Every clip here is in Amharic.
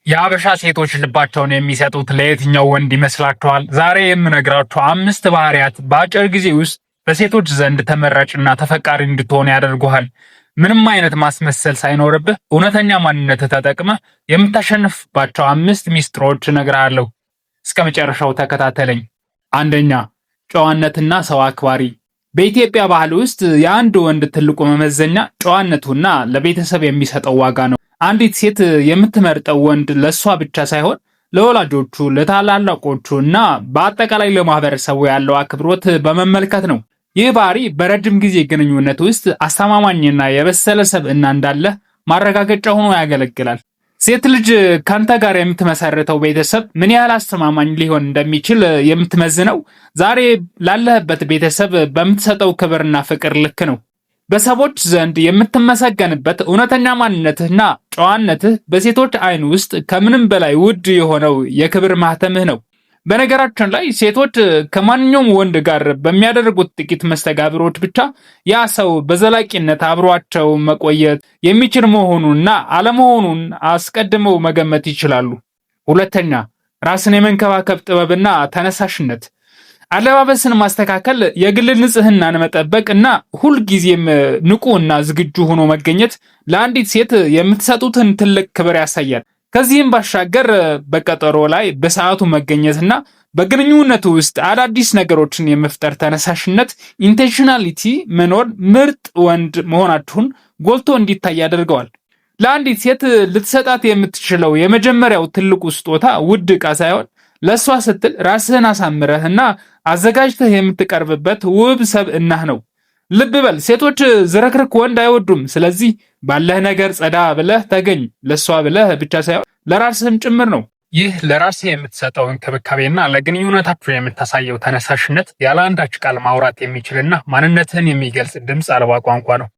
የሀበሻ ሴቶች ልባቸውን የሚሰጡት ለየትኛው ወንድ ይመስላችኋል? ዛሬ የምነግራችሁ 5 ባህሪያት በአጭር ጊዜ ውስጥ በሴቶች ዘንድ ተመራጭና ተፈቃሪ እንድትሆን ያደርጉሃል። ምንም አይነት ማስመሰል ሳይኖርብህ እውነተኛ ማንነትህ ተጠቅመህ የምታሸንፍባቸው 5 ሚስጥሮች እነግርሃለሁ። እስከ መጨረሻው ተከታተለኝ። አንደኛ፣ ጨዋነትና ሰው አክባሪ። በኢትዮጵያ ባህል ውስጥ የአንድ ወንድ ትልቁ መመዘኛ ጨዋነቱና ለቤተሰብ የሚሰጠው ዋጋ ነው። አንዲት ሴት የምትመርጠው ወንድ ለሷ ብቻ ሳይሆን ለወላጆቹ፣ ለታላላቆቹ እና በአጠቃላይ ለማህበረሰቡ ያለው አክብሮት በመመልከት ነው። ይህ ባህሪ በረጅም ጊዜ ግንኙነት ውስጥ አስተማማኝና የበሰለ ሰብዕና እንዳለ ማረጋገጫ ሆኖ ያገለግላል። ሴት ልጅ ካንተ ጋር የምትመሰርተው ቤተሰብ ምን ያህል አስተማማኝ ሊሆን እንደሚችል የምትመዝነው ዛሬ ላለህበት ቤተሰብ በምትሰጠው ክብርና ፍቅር ልክ ነው። በሰዎች ዘንድ የምትመሰገንበት እውነተኛ ማንነትህና ጨዋነትህ በሴቶች አይን ውስጥ ከምንም በላይ ውድ የሆነው የክብር ማህተምህ ነው። በነገራችን ላይ ሴቶች ከማንኛውም ወንድ ጋር በሚያደርጉት ጥቂት መስተጋብሮች ብቻ ያ ሰው በዘላቂነት አብሯቸው መቆየት የሚችል መሆኑንና አለመሆኑን አስቀድመው መገመት ይችላሉ። ሁለተኛ፣ ራስን የመንከባከብ ጥበብና ተነሳሽነት። አለባበስን ማስተካከል፣ የግል ንጽህናን መጠበቅ እና ሁልጊዜም ንቁ እና ዝግጁ ሆኖ መገኘት ለአንዲት ሴት የምትሰጡትን ትልቅ ክብር ያሳያል። ከዚህም ባሻገር በቀጠሮ ላይ በሰዓቱ መገኘትና በግንኙነቱ ውስጥ አዳዲስ ነገሮችን የመፍጠር ተነሳሽነት ኢንቴንሽናሊቲ መኖር ምርጥ ወንድ መሆናችሁን ጎልቶ እንዲታይ ያደርገዋል። ለአንዲት ሴት ልትሰጣት የምትችለው የመጀመሪያው ትልቁ ስጦታ ውድ ዕቃ ሳይሆን ለእሷ ስትል ራስህን አሳምረህና አዘጋጅተህ የምትቀርብበት ውብ ሰብዕናህ ነው። ልብ በል፣ ሴቶች ዝረክርክ ወንድ አይወዱም። ስለዚህ ባለህ ነገር ጸዳ ብለህ ተገኝ። ለእሷ ብለህ ብቻ ሳይሆን ለራስህም ጭምር ነው። ይህ ለራስህ የምትሰጠው እንክብካቤና ለግንኙነታችሁ የምታሳየው ተነሳሽነት ያለ አንዳች ቃል ማውራት የሚችልና ማንነትህን የሚገልጽ ድምፅ አልባ ቋንቋ ነው።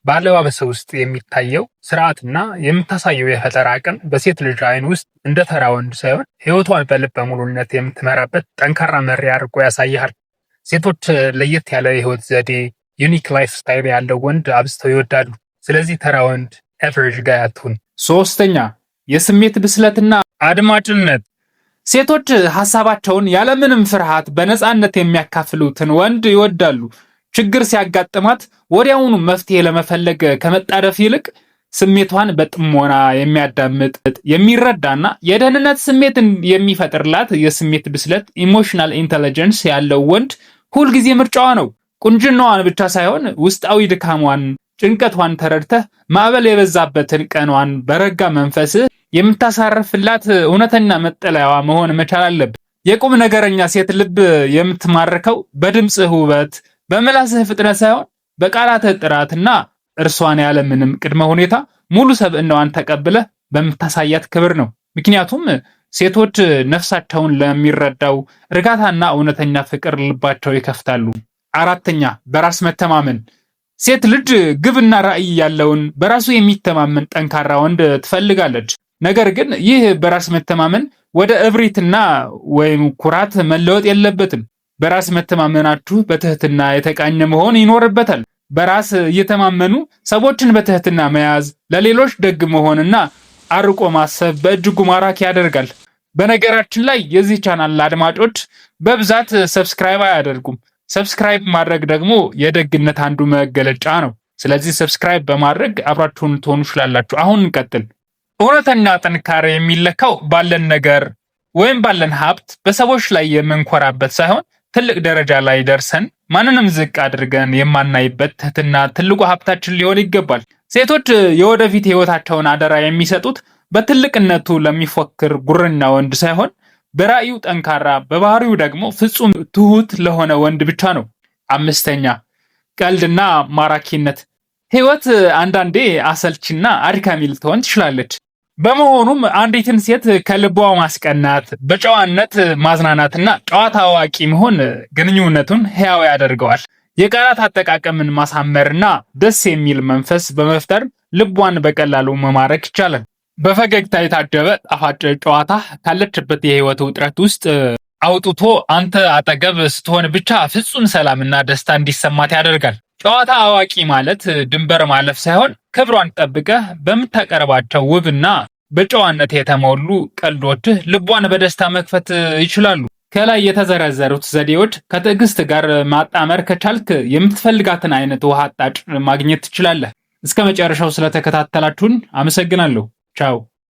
በአለባበስ ውስጥ የሚታየው ስርዓትና የምታሳየው የፈጠራ አቅም በሴት ልጅ አይን ውስጥ እንደ ተራ ወንድ ሳይሆን ሕይወቷን በልበ ሙሉነት የምትመራበት ጠንካራ መሪ አድርጎ ያሳይሃል። ሴቶች ለየት ያለ የህይወት ዘዴ ዩኒክ ላይፍ ስታይል ያለው ወንድ አብዝተው ይወዳሉ። ስለዚህ ተራ ወንድ ኤቨሬጅ ጋር አትሁን። ሶስተኛ፣ የስሜት ብስለትና አድማጭነት። ሴቶች ሀሳባቸውን ያለምንም ፍርሃት በነፃነት የሚያካፍሉትን ወንድ ይወዳሉ። ችግር ሲያጋጥማት ወዲያውኑ መፍትሄ ለመፈለግ ከመጣደፍ ይልቅ ስሜቷን በጥሞና የሚያዳምጥ፣ የሚረዳና የደህንነት ስሜትን የሚፈጥርላት የስሜት ብስለት ኢሞሽናል ኢንተለጀንስ ያለው ወንድ ሁልጊዜ ምርጫዋ ነው። ቁንጅናዋን ብቻ ሳይሆን ውስጣዊ ድካሟን፣ ጭንቀቷን ተረድተህ ማዕበል የበዛበትን ቀኗን በረጋ መንፈስ የምታሳርፍላት እውነተኛ መጠለያዋ መሆን መቻል አለብህ። የቁም ነገረኛ ሴት ልብ የምትማርከው በድምፅህ ውበት፣ በምላስህ ፍጥነት ሳይሆን በቃላትህ ጥራትና እርሷን ያለምንም ቅድመ ሁኔታ ሙሉ ሰብዕናዋን ተቀብለህ በምታሳያት ክብር ነው። ምክንያቱም ሴቶች ነፍሳቸውን ለሚረዳው እርጋታና እውነተኛ ፍቅር ልባቸው ይከፍታሉ። አራተኛ፣ በራስ መተማመን። ሴት ልጅ ግብና ራዕይ ያለውን በራሱ የሚተማመን ጠንካራ ወንድ ትፈልጋለች። ነገር ግን ይህ በራስ መተማመን ወደ እብሪትና ወይም ኩራት መለወጥ የለበትም። በራስ መተማመናችሁ በትህትና የተቃኘ መሆን ይኖርበታል። በራስ እየተማመኑ ሰዎችን በትህትና መያዝ፣ ለሌሎች ደግ መሆንና አርቆ ማሰብ በእጅጉ ማራኪ ያደርጋል። በነገራችን ላይ የዚህ ቻናል አድማጮች በብዛት ሰብስክራይብ አያደርጉም። ሰብስክራይብ ማድረግ ደግሞ የደግነት አንዱ መገለጫ ነው። ስለዚህ ሰብስክራይብ በማድረግ አብራችሁን ትሆኑ ይችላላችሁ። አሁን እንቀጥል። እውነተኛ ጥንካሬ የሚለካው ባለን ነገር ወይም ባለን ሀብት በሰዎች ላይ የምንኮራበት ሳይሆን ትልቅ ደረጃ ላይ ደርሰን ማንንም ዝቅ አድርገን የማናይበት ትህትና ትልቁ ሀብታችን ሊሆን ይገባል። ሴቶች የወደፊት ህይወታቸውን አደራ የሚሰጡት በትልቅነቱ ለሚፎክር ጉረኛ ወንድ ሳይሆን በራእዩ ጠንካራ፣ በባህሪው ደግሞ ፍጹም ትሁት ለሆነ ወንድ ብቻ ነው። አምስተኛ፣ ቀልድና ማራኪነት። ህይወት አንዳንዴ አሰልችና አድካሚ ልትሆን ትችላለች። በመሆኑም አንዲትን ሴት ከልቧ ማስቀናት፣ በጨዋነት ማዝናናትና ጨዋታ አዋቂ መሆን ግንኙነቱን ሕያው ያደርገዋል። የቃላት አጠቃቀምን ማሳመርና ደስ የሚል መንፈስ በመፍጠር ልቧን በቀላሉ መማረክ ይቻላል። በፈገግታ የታጀበ ጣፋጭ ጨዋታ ካለችበት የህይወት ውጥረት ውስጥ አውጥቶ አንተ አጠገብ ስትሆን ብቻ ፍጹም ሰላምና ደስታ እንዲሰማት ያደርጋል። ጨዋታ አዋቂ ማለት ድንበር ማለፍ ሳይሆን ክብሯን ጠብቀህ በምታቀርባቸው ውብና በጨዋነት የተሞሉ ቀልዶችህ ልቧን በደስታ መክፈት ይችላሉ። ከላይ የተዘረዘሩት ዘዴዎች ከትዕግስት ጋር ማጣመር ከቻልክ የምትፈልጋትን አይነት ውሃ አጣጭ ማግኘት ትችላለህ። እስከ መጨረሻው ስለተከታተላችሁን አመሰግናለሁ። ቻው